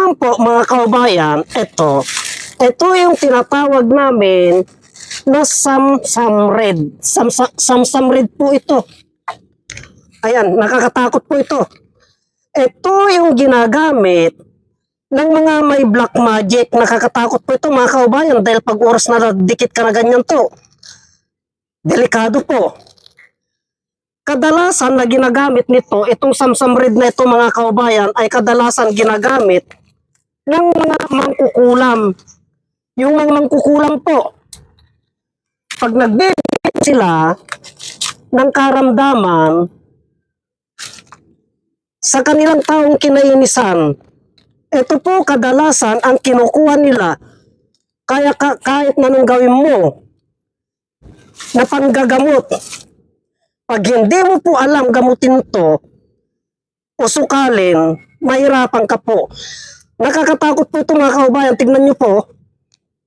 naman po mga kaubayan, ito yung tinatawag namin na Samsam Red. Samsam Red po ito. Ayan, nakakatakot po ito. Ito yung ginagamit ng mga may black magic. Nakakatakot po ito mga kaubayan dahil pag oras na dikit ka na ganyan to, delikado po. Kadalasan na ginagamit nito, itong Samsam Red na ito mga kaubayan, ay kadalasan ginagamit ng mga mangkukulam. Yung mga mangkukulam po, pag nagbibigay sila ng karamdaman sa kanilang taong kinainisan, ito po kadalasan ang kinukuha nila. Kaya kahit na nang gawin mo na panggagamot, pag hindi mo po alam gamutin to o sukalin, mahirapan ka po. Nakakatakot po ito mga kaubayan. Tignan nyo po.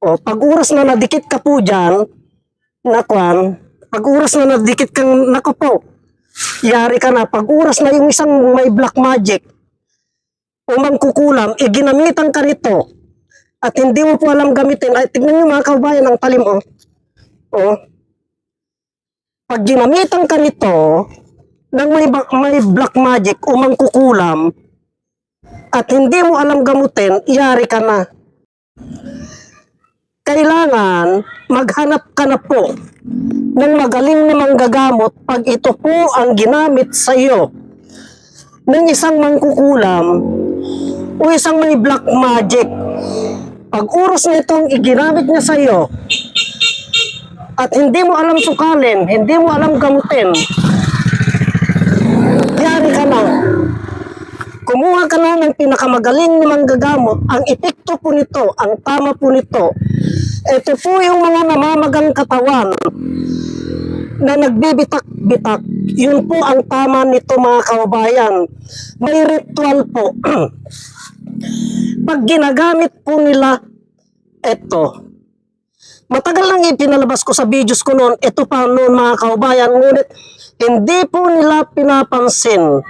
O, pag oras na nadikit ka po dyan, pag oras na nadikit kang nako po, yari ka na. Pag oras na yung isang may black magic o mangkukulam, ginamitan ka nito at hindi mo po alam gamitin. Ay, tignan nyo mga kaubayan ang talim o. O, pag ginamitan ka nito ng may black magic o mangkukulam at hindi mo alam gamutin, yari ka na. Kailangan maghanap ka na po ng magaling na manggagamot pag ito po ang ginamit sa iyo ng isang mangkukulam o isang may black magic. Pag oras na itong iginamit niya sa iyo at hindi mo alam sukalin, hindi mo alam gamutin, yari ka na. Kumuha ka na ng pinakamagaling na manggagamot. Ang epekto po nito, ang tama po nito, ito po yung mga namamagang katawan na nagbibitak-bitak. Yun po ang tama nito mga kaubayan. May ritual po. Pag ginagamit po nila, ito. Matagal lang ipinalabas ko sa videos ko noon, ito pa noon mga kaubayan, ngunit hindi po nila pinapansin.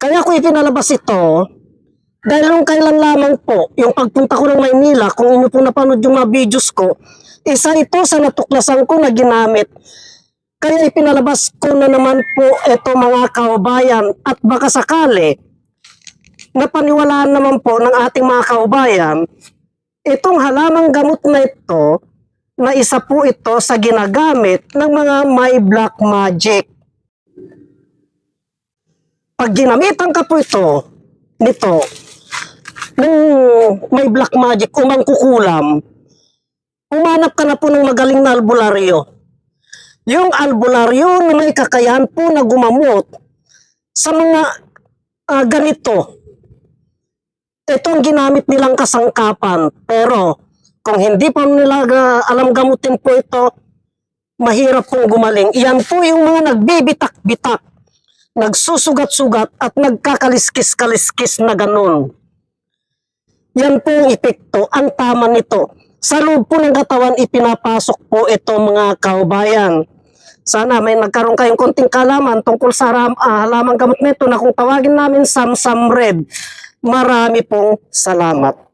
Kaya ko ipinalabas ito, dahil nung kailan lamang po, yung pagpunta ko ng Maynila, kung inyo po napanood yung mga videos ko, isa ito sa natuklasan ko na ginamit. Kaya ipinalabas ko na naman po ito mga kaubayan, at baka sakali, napaniwalaan naman po ng ating mga kaubayan, itong halamang gamot na ito, na isa po ito sa ginagamit ng mga may black magic. Pag ginamitan ka po nito, ng may black magic o mangkukulam, umanap ka na po ng magaling na albularyo. Yung albularyo na may kakayahan po na gumamot sa mga ganito. Ito ang ginamit nilang kasangkapan, pero kung hindi pa nila alam gamutin po ito, mahirap pong gumaling. Iyan po yung mga nagbibitak-bitak, nagsusugat-sugat at nagkakaliskis-kaliskis na ganun. Yan po yung epekto, ang tama nito. Sa loob po ng katawan, ipinapasok po ito mga kaubayan. Sana may nagkaroon kayong konting kalaman tungkol sa halamang gamot nito na kung tawagin namin Samsam Red. Marami pong salamat.